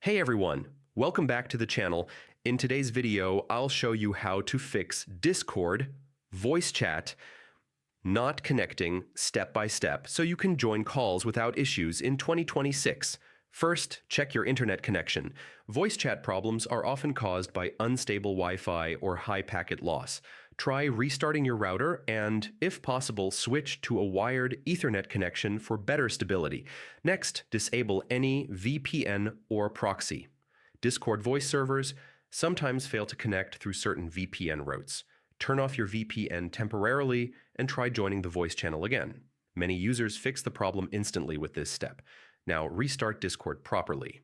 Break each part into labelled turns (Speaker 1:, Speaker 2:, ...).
Speaker 1: Hey everyone, welcome back to the channel. In today's video, I'll show you how to fix Discord voice chat not connecting step by step so you can join calls without issues in 2026. First, check your internet connection. Voice chat problems are often caused by unstable Wi-Fi or high packet loss. Try restarting your router and, if possible, switch to a wired Ethernet connection for better stability. Next, disable any VPN or proxy. Discord voice servers sometimes fail to connect through certain VPN routes. Turn off your VPN temporarily and try joining the voice channel again. Many users fix the problem instantly with this step. Now restart Discord properly.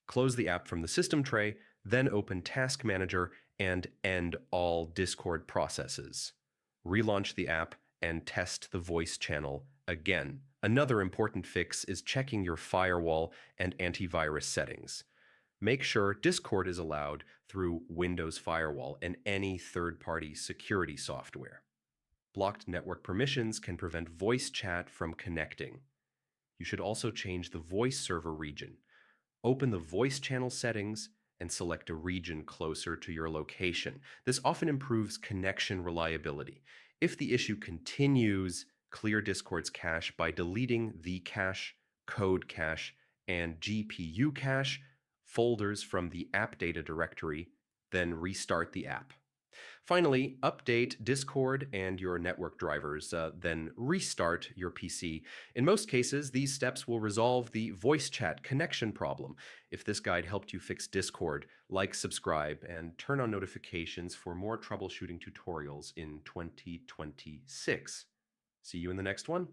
Speaker 1: Close the app from the system tray, then open Task Manager and end all Discord processes. Relaunch the app and test the voice channel again. Another important fix is checking your firewall and antivirus settings. Make sure Discord is allowed through Windows Firewall and any third-party security software. Blocked network permissions can prevent voice chat from connecting. You should also change the voice server region. Open the voice channel settings and select a region closer to your location. This often improves connection reliability. If the issue continues, clear Discord's cache by deleting the cache, code cache, and GPU cache folders from the app data directory, then restart the app. Finally, update Discord and your network drivers, then restart your PC. In most cases, these steps will resolve the voice chat connection problem. If this guide helped you fix Discord, like, subscribe, and turn on notifications for more troubleshooting tutorials in 2026. See you in the next one.